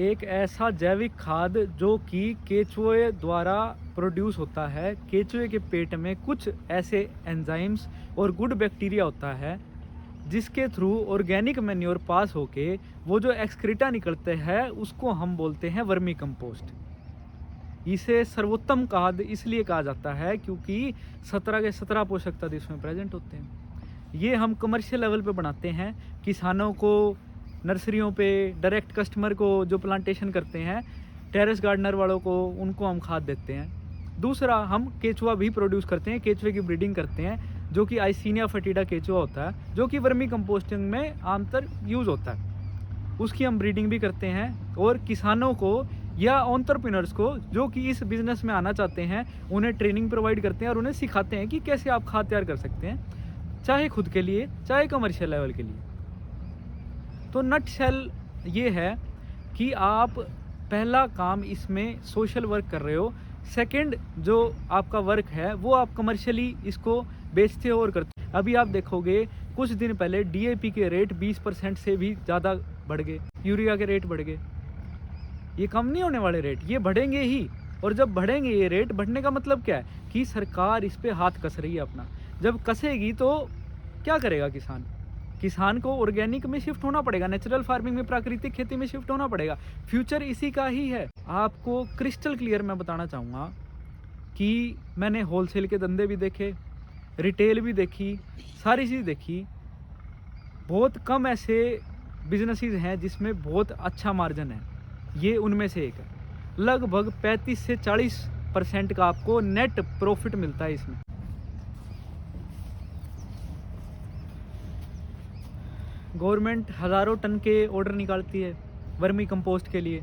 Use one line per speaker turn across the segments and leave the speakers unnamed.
एक ऐसा जैविक खाद जो कि केचुए द्वारा प्रोड्यूस होता है। केचुए के पेट में कुछ ऐसे एंजाइम्स और गुड बैक्टीरिया होता है जिसके थ्रू ऑर्गेनिक मैन्योर पास होके वो जो एक्सक्रीटा निकलते हैं उसको हम बोलते हैं वर्मी कंपोस्ट। इसे सर्वोत्तम खाद इसलिए कहा जाता है क्योंकि 17 के 17 पोषक तत्व इसमें प्रेजेंट होते हैं। ये हम कमर्शियल लेवल पे बनाते हैं, किसानों को, नर्सरियों पे, डायरेक्ट कस्टमर को जो प्लांटेशन करते हैं, टेरेस गार्डनर वालों को, उनको हम खाद देते हैं। दूसरा, हम केचुआ भी प्रोड्यूस करते हैं, केचुए की ब्रीडिंग करते हैं जो कि आइसिनिया फटीडा केचुआ होता है जो कि वर्मी कंपोस्टिंग में आमतौर यूज़ होता है। उसकी हम ब्रीडिंग भी करते हैं और किसानों को या एंटरप्रेन्योर्स को जो कि इस बिज़नेस में आना चाहते हैं उन्हें ट्रेनिंग प्रोवाइड करते हैं और उन्हें सिखाते हैं कि कैसे आप खाद तैयार कर सकते हैं, चाहे खुद के लिए चाहे कमर्शियल लेवल के लिए। तो नट शेल ये है कि आप पहला काम इसमें सोशल वर्क कर रहे हो, सेकंड जो आपका वर्क है वो आप कमर्शियली इसको बेचते हो और करते हो। अभी आप देखोगे कुछ दिन पहले डीएपी के रेट 20% से भी ज़्यादा बढ़ गए, यूरिया के रेट बढ़ गए। ये कम नहीं होने वाले रेट, ये बढ़ेंगे ही। और जब बढ़ेंगे ये रेट, बढ़ने का मतलब क्या है कि सरकार इस पे हाथ कस रही है अपना। जब कसेगी तो क्या करेगा किसान? किसान को ऑर्गेनिक में शिफ्ट होना पड़ेगा, नेचुरल फार्मिंग में, प्राकृतिक खेती में शिफ्ट होना पड़ेगा। फ्यूचर इसी का ही है। आपको क्रिस्टल क्लियर मैं बताना चाहूँगा कि मैंने होलसेल के धंधे भी देखे, रिटेल भी देखी, सारी चीज़ देखी। बहुत कम ऐसे बिजनेसेस हैं जिसमें बहुत अच्छा मार्जिन है, ये उनमें से एक है। लगभग 35 से 40% का आपको नेट प्रॉफिट मिलता है इसमें। गवर्नमेंट हज़ारों टन के ऑर्डर निकालती है वर्मी कंपोस्ट के लिए।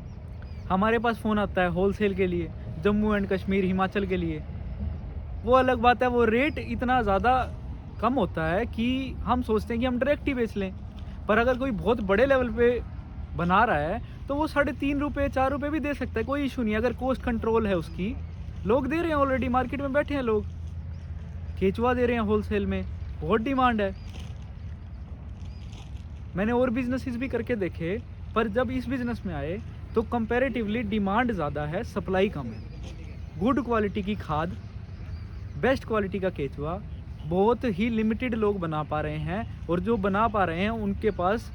हमारे पास फ़ोन आता है होलसेल के लिए, जम्मू एंड कश्मीर, हिमाचल के लिए। वो अलग बात है, वो रेट इतना ज़्यादा कम होता है कि हम सोचते हैं कि हम डायरेक्ट ही बेच लें। पर अगर कोई बहुत बड़े लेवल पे बना रहा है तो वो 3.5 रुपये 4 रुपये भी दे सकता है, कोई इशू नहीं। अगर कॉस्ट कंट्रोल है उसकी, लोग दे रहे हैं, ऑलरेडी मार्केट में बैठे हैं लोग, केचुआ दे रहे हैं होलसेल में, बहुत डिमांड है। मैंने और बिजनेसेस भी करके देखे, पर जब इस बिज़नेस में आए तो कंपैरेटिवली डिमांड ज़्यादा है, सप्लाई कम है। गुड क्वालिटी की खाद, बेस्ट क्वालिटी का केचुआ बहुत ही लिमिटेड लोग बना पा रहे हैं, और जो बना पा रहे हैं उनके पास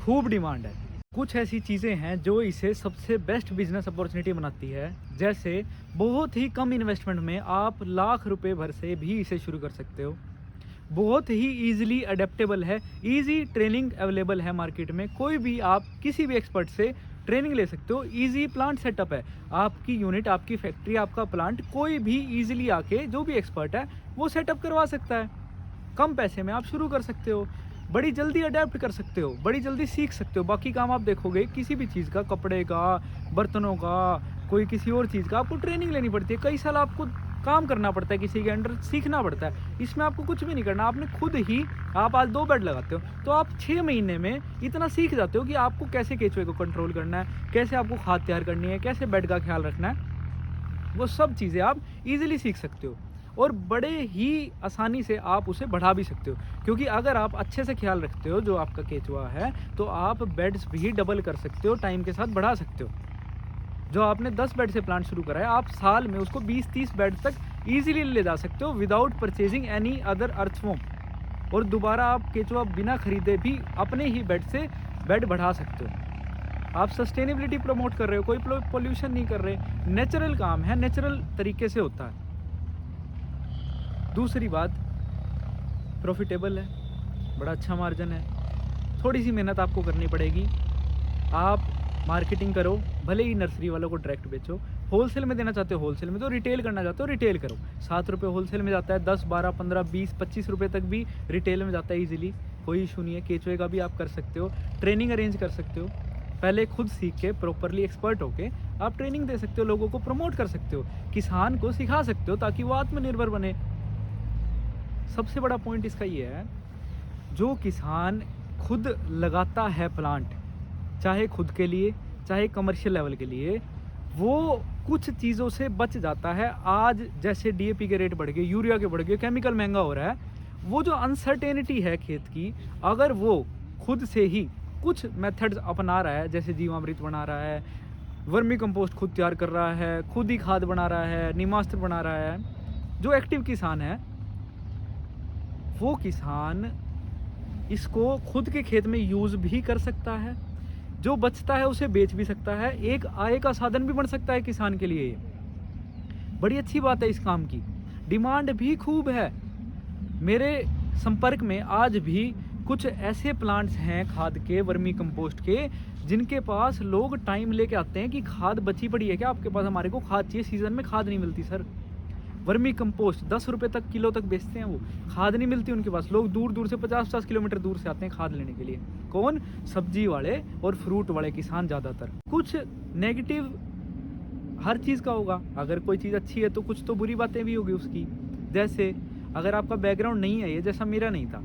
खूब डिमांड है। कुछ ऐसी चीज़ें हैं जो इसे सबसे बेस्ट बिजनेस अपॉर्चुनिटी बनाती है। जैसे बहुत ही कम इन्वेस्टमेंट में आप लाख रुपए भर से भी इसे शुरू कर सकते हो। बहुत ही ईजिली अडेप्टेबल है, ईजी ट्रेनिंग अवेलेबल है मार्केट में। कोई भी आप किसी भी एक्सपर्ट से ट्रेनिंग ले सकते हो। ईजी प्लांट सेटअप है, आपकी यूनिट, आपकी फैक्ट्री, आपका प्लांट कोई भी ईजिली आके जो भी एक्सपर्ट है वो सेटअप करवा सकता है। कम पैसे में आप शुरू कर सकते हो, बड़ी जल्दी अडेप्ट कर सकते हो, बड़ी जल्दी सीख सकते हो। बाकी काम आप देखोगे किसी भी चीज़ का, कपड़े का, बर्तनों का, कोई किसी और चीज़ का, आपको ट्रेनिंग लेनी पड़ती है, कई साल आपको काम करना पड़ता है, किसी के अंडर सीखना पड़ता है। इसमें आपको कुछ भी नहीं करना, आपने खुद ही, आप आज 2 बेड लगाते हो तो आप 6 महीने में इतना सीख जाते हो कि आपको कैसे केचुए को कंट्रोल करना है, कैसे आपको खाद तैयार करनी है, कैसे बेड का ख्याल रखना है। वो सब चीज़ें आप ईजिली सीख सकते हो और बड़े ही आसानी से आप उसे बढ़ा भी सकते हो। क्योंकि अगर आप अच्छे से ख्याल रखते हो जो आपका केचुआ है, तो आप बेड्स भी डबल कर सकते हो, टाइम के साथ बढ़ा सकते हो। जो आपने 10 बेड से प्लांट शुरू करा है, आप साल में उसको 20-30 बेड तक ईजिली ले जा सकते हो without purchasing any other earthworm. और दोबारा आप केचुआ बिना खरीदे भी अपने ही बेड से बेड बढ़ा सकते हो। आप सस्टेनेबिलिटी प्रमोट कर रहे हो, कोई पोल्यूशन नहीं कर रहे, नेचुरल काम है, नेचुरल तरीके से होता है। दूसरी बात, प्रॉफिटेबल है, बड़ा अच्छा मार्जिन है। थोड़ी सी मेहनत आपको करनी पड़ेगी। आप मार्केटिंग करो, भले ही नर्सरी वालों को डायरेक्ट बेचो। होलसेल में देना चाहते हो होलसेल में, तो रिटेल करना चाहते हो रिटेल करो। 7 रुपये होलसेल में जाता है, 10, 12, 15, 20, 25 रुपये तक भी रिटेल में जाता है ईजिली, कोई इशू नहीं है। केचुए का भी आप कर सकते हो, ट्रेनिंग अरेंज कर सकते हो। पहले खुद सीख के प्रॉपरली एक्सपर्ट होके आप ट्रेनिंग दे सकते हो, लोगों को प्रमोट कर सकते हो, किसान को सिखा सकते हो ताकि वो आत्मनिर्भर बने। सबसे बड़ा पॉइंट इसका ये है, जो किसान खुद लगाता है प्लांट, चाहे खुद के लिए चाहे कमर्शियल लेवल के लिए, वो कुछ चीज़ों से बच जाता है। आज जैसे डीएपी के रेट बढ़ गए, यूरिया के बढ़ गए, केमिकल महंगा हो रहा है, वो जो अनसर्टेनिटी है खेत की, अगर वो खुद से ही कुछ मेथड्स अपना रहा है, जैसे जीवामृत बना रहा है, वर्मी कंपोस्ट खुद तैयार कर रहा है, खुद ही खाद बना रहा है, नीमास्त्र बना रहा है, जो एक्टिव किसान है वो किसान इसको खुद के खेत में यूज़ भी कर सकता है, जो बचता है उसे बेच भी सकता है, एक आय का साधन भी बन सकता है किसान के लिए। ये बड़ी अच्छी बात है इस काम की, डिमांड भी खूब है। मेरे संपर्क में आज भी कुछ ऐसे प्लांट्स हैं खाद के, वर्मी कंपोस्ट के, जिनके पास लोग टाइम लेके आते हैं कि खाद बची पड़ी है क्या आपके पास, हमारे को खाद चाहिए, सीजन में खाद नहीं मिलती सर। वर्मी कंपोस्ट 10 रुपये तक किलो तक बेचते हैं, वो खाद नहीं मिलती उनके पास। लोग दूर दूर से 50-50 किलोमीटर दूर से आते हैं खाद लेने के लिए। कौन? सब्जी वाले और फ्रूट वाले किसान ज़्यादातर। कुछ नेगेटिव हर चीज़ का होगा, अगर कोई चीज़ अच्छी है तो कुछ तो बुरी बातें भी होगी उसकी। जैसे अगर आपका बैकग्राउंड नहीं है ये, जैसा मेरा नहीं था,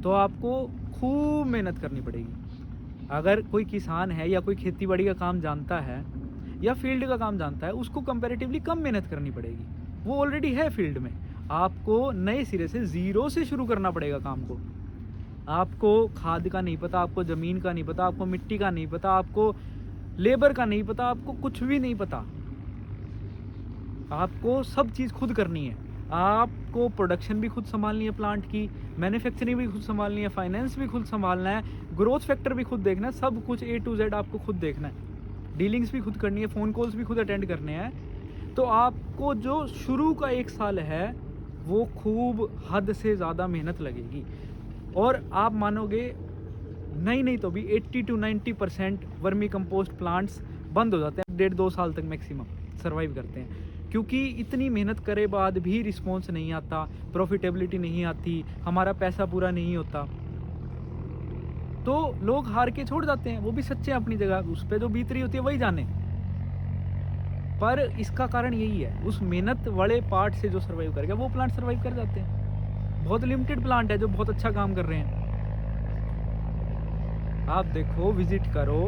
तो आपको खूब मेहनत करनी पड़ेगी। अगर कोई किसान है या कोई खेती बाड़ी का काम जानता है या फील्ड का काम जानता है, उसको कंपैरेटिवली कम मेहनत करनी पड़ेगी, वो ऑलरेडी है फील्ड में। आपको नए सिरे से ज़ीरो से शुरू करना पड़ेगा काम को। आपको खाद का नहीं पता, आपको ज़मीन का नहीं पता, आपको मिट्टी का नहीं पता, आपको लेबर का नहीं पता, आपको कुछ भी नहीं पता। आपको सब चीज़ खुद करनी है। आपको प्रोडक्शन भी खुद संभालनी है, प्लांट की मैन्युफैक्चरिंग भी खुद संभालनी है, फाइनेंस भी खुद संभालना है, ग्रोथ फैक्टर भी खुद देखना है, सब कुछ A to Z आपको खुद देखना है। डीलिंग्स भी खुद करनी है, फ़ोन कॉल्स भी खुद अटेंड करने हैं। तो आपको जो शुरू का 1 साल है वो खूब हद से ज़्यादा मेहनत लगेगी, और आप मानोगे नहीं तो भी 80 to 90% वर्मी कंपोस्ट प्लांट्स बंद हो जाते हैं, 1.5-2 साल तक मैक्सिमम सर्वाइव करते हैं, क्योंकि इतनी मेहनत करे बाद भी रिस्पॉन्स नहीं आता, प्रॉफिटेबिलिटी नहीं आती, हमारा पैसा पूरा नहीं होता, तो लोग हार के छोड़ जाते हैं। वो भी सच्चे हैं अपनी जगह, उस पर जो बीत रही होती है वही जाने। पर इसका कारण यही है, उस मेहनत वाले पार्ट से जो सर्वाइव करेगा वो प्लांट सर्वाइव कर जाते हैं। बहुत लिमिटेड प्लांट है जो बहुत अच्छा काम कर रहे हैं। आप देखो, विजिट करो,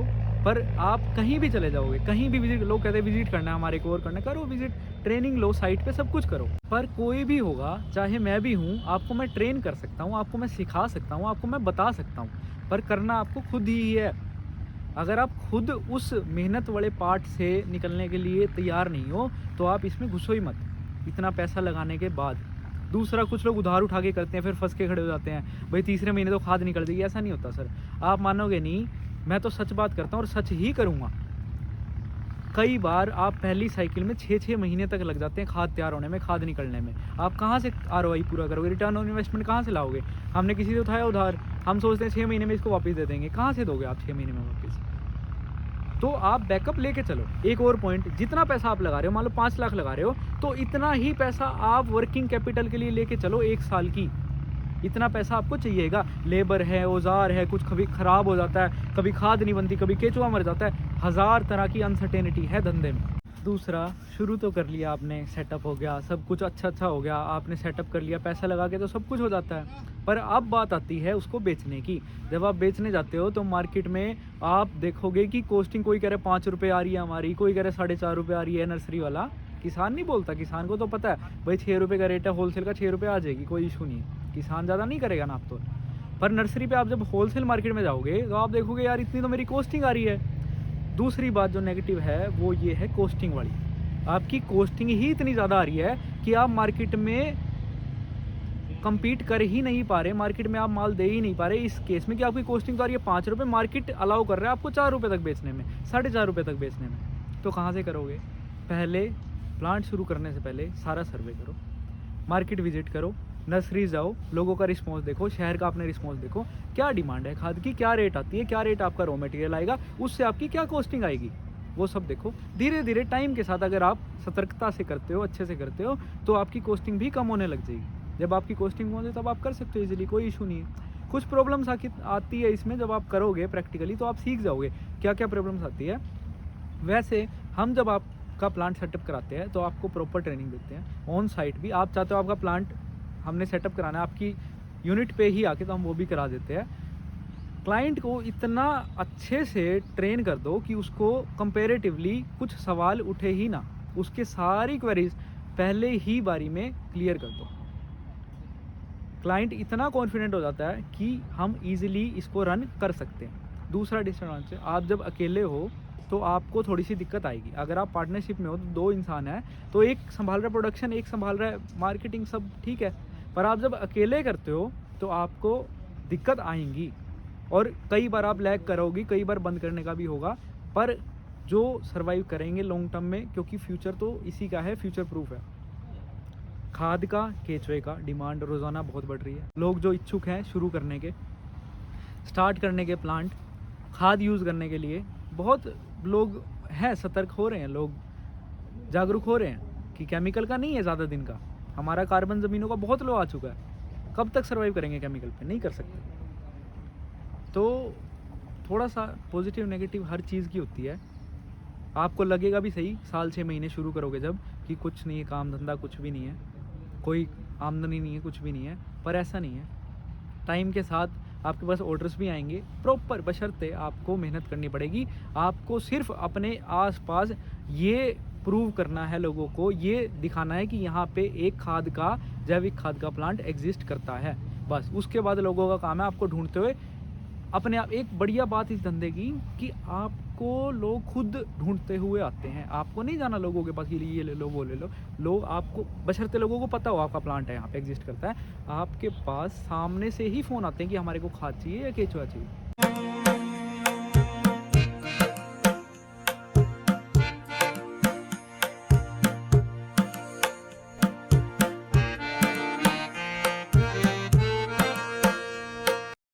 पर आप कहीं भी चले जाओगे, कहीं भी विजिट, लोग कहते हैं विजिट करना है हमारे को और करना, करो विजिट, ट्रेनिंग लो, साइट पे सब कुछ करो। पर कोई भी होगा, चाहे मैं भी हूँ, आपको मैं ट्रेन कर सकता हूँ, आपको मैं सिखा सकता हूँ, आपको मैं बता सकता हूँ, पर करना आपको खुद ही है। अगर आप खुद उस मेहनत वाले पार्ट से निकलने के लिए तैयार नहीं हो तो आप इसमें घुसो ही मत, इतना पैसा लगाने के बाद। दूसरा, कुछ लोग उधार उठा के करते हैं, फिर फंस के खड़े हो जाते हैं, भाई तीसरे महीने तो खाद निकल जाएगी। ऐसा नहीं होता सर, आप मानोगे नहीं, मैं तो सच बात करता हूँ और सच ही करूँगा। कई बार आप पहली साइकिल में 6-6 महीने तक लग जाते हैं खाद तैयार होने में, खाद निकलने में। आप कहाँ से ROI पूरा करोगे, रिटर्न ऑन इन्वेस्टमेंट कहाँ से लाओगे? हमने किसी से उठाया उधार, हम सोचते हैं 6 महीने में इसको वापस दे देंगे, कहाँ से दोगे आप 6 महीने में वापस? तो आप बैकअप लेके चलो। एक और पॉइंट, जितना पैसा आप लगा रहे हो, मान लो 5 लाख लगा रहे हो, तो इतना ही पैसा आप वर्किंग कैपिटल के लिए लेके चलो 1 साल की। इतना पैसा आपको चाहिएगा। लेबर है, औजार है, कुछ कभी ख़राब हो जाता है, कभी खाद नहीं बनती, कभी केचुआ मर जाता है, 1000 तरह की अनसर्टेनिटी है धंधे में। दूसरा, शुरू तो कर लिया आपने, सेटअप हो गया, सब कुछ अच्छा हो गया, आपने सेटअप कर लिया, पैसा लगा के तो सब कुछ हो जाता है। पर अब बात आती है उसको बेचने की। जब आप बेचने जाते हो तो मार्केट में आप देखोगे कि कॉस्टिंग, कोई कह रहा है 5 रुपये आ रही है हमारी, कोई कह रहा है 4.5 रुपये आ रही है। नर्सरी वाला किसान नहीं बोलता, किसान को तो पता है भाई 6 रुपये का रेट है, होलसेल का 6 रुपये आ जाएगी, कोई इशू नहीं है, किसान ज़्यादा नहीं करेगा नाप तो। पर नर्सरी पे आप जब होलसेल मार्केट में जाओगे तो आप देखोगे यार इतनी तो मेरी कॉस्टिंग आ रही है। दूसरी बात जो नेगेटिव है वो ये है कॉस्टिंग वाली। आपकी कॉस्टिंग ही इतनी ज़्यादा आ रही है कि आप मार्केट में compete कर ही नहीं पा रहे, मार्केट में आप माल दे ही नहीं पा रहे। इस केस में कि आपकी कॉस्टिंग तो आ रही है 5 रुपये, मार्केट अलाउ कर रहा है आपको 4 रुपये तक बेचने में, 4.5 रुपये तक बेचने में, तो कहाँ से करोगे? पहले प्लांट शुरू करने से पहले सारा सर्वे करो, मार्केट विजिट करो, नर्सरी जाओ, लोगों का रिस्पॉन्स देखो, शहर का अपने रिस्पॉन्स देखो, क्या डिमांड है खाद की, क्या रेट आती है, क्या रेट आपका रॉ मटेरियल आएगा, उससे आपकी क्या कॉस्टिंग आएगी, वो सब देखो। धीरे धीरे टाइम के साथ अगर आप सतर्कता से करते हो, अच्छे से करते हो, तो आपकी कॉस्टिंग भी कम होने लग जाएगी। जब आपकी कॉस्टिंग कम हो जाए तब आप कर सकते हो इजीली, कोई इशू नहीं है। कुछ प्रॉब्लम्स आती है इसमें, जब आप करोगे प्रैक्टिकली तो आप सीख जाओगे क्या क्या प्रॉब्लम्स आती है। वैसे हम जब आपका प्लांट सेटअप कराते हैं तो आपको प्रॉपर ट्रेनिंग देते हैं ऑन साइट भी। आप चाहते हो आपका प्लांट हमने सेटअप कराना है आपकी यूनिट पे ही आके, तो हम वो भी करा देते हैं। क्लाइंट को इतना अच्छे से ट्रेन कर दो कि उसको कंपैरेटिवली कुछ सवाल उठे ही ना, उसके सारी क्वेरीज पहले ही बारी में क्लियर कर दो। क्लाइंट इतना कॉन्फिडेंट हो जाता है कि हम इजीली इसको रन कर सकते हैं। दूसरा डिसएडवांटेज, आप जब अकेले हो तो आपको थोड़ी सी दिक्कत आएगी। अगर आप पार्टनरशिप में हो तो 2 इंसान हैं, तो एक सँभाल रहा है प्रोडक्शन, एक सँभाल रहा है मार्केटिंग, सब ठीक है। पर आप जब अकेले करते हो तो आपको दिक्कत आएँगी और कई बार आप लैग करोगे, कई बार बंद करने का भी होगा। पर जो सर्वाइव करेंगे लॉन्ग टर्म में, क्योंकि फ्यूचर तो इसी का है, फ्यूचर प्रूफ है। खाद का, केचुए का डिमांड रोज़ाना बहुत बढ़ रही है। लोग जो इच्छुक हैं शुरू करने के, स्टार्ट करने के प्लांट, खाद यूज़ करने के लिए, बहुत लोग हैं, सतर्क हो रहे हैं, लोग जागरूक हो रहे हैं कि केमिकल का नहीं है ज़्यादा दिन का। हमारा कार्बन ज़मीनों का बहुत लो आ चुका है। कब तक सर्वाइव करेंगे केमिकल पे? नहीं कर सकते। तो थोड़ा-सा पॉजिटिव नेगेटिव हर चीज़ की होती है। आपको लगेगा भी सही, साल 6 महीने शुरू करोगे जब, कि कुछ नहीं है, काम धंधा कुछ भी नहीं है, कोई आमदनी नहीं है, कुछ भी नहीं है, पर ऐसा नहीं है। टाइम के साथ आपके पास ऑर्डर्स भी आएँगे प्रॉपर, बशर्ते आपको मेहनत करनी पड़ेगी। आपको सिर्फ़ अपने आस-पास ये प्रूव करना है लोगों को, ये दिखाना है कि यहाँ पे एक खाद का, जैविक खाद का प्लांट एग्ज़िस्ट करता है। बस उसके बाद लोगों का काम है आपको ढूँढते हुए अपने आप। एक बढ़िया बात इस धंधे की कि आपको लोग खुद ढूँढते हुए आते हैं। आपको नहीं जाना लोगों के पास कि ये ले लो, वो ले लो। लोग आपको, बशर्ते लोगों को पता हो आपका प्लांट है यहाँ पे एग्ज़िस्ट करता है, आपके पास सामने से ही फ़ोन आते हैं कि हमारे को खाद चाहिए या केचुआ चाहिए।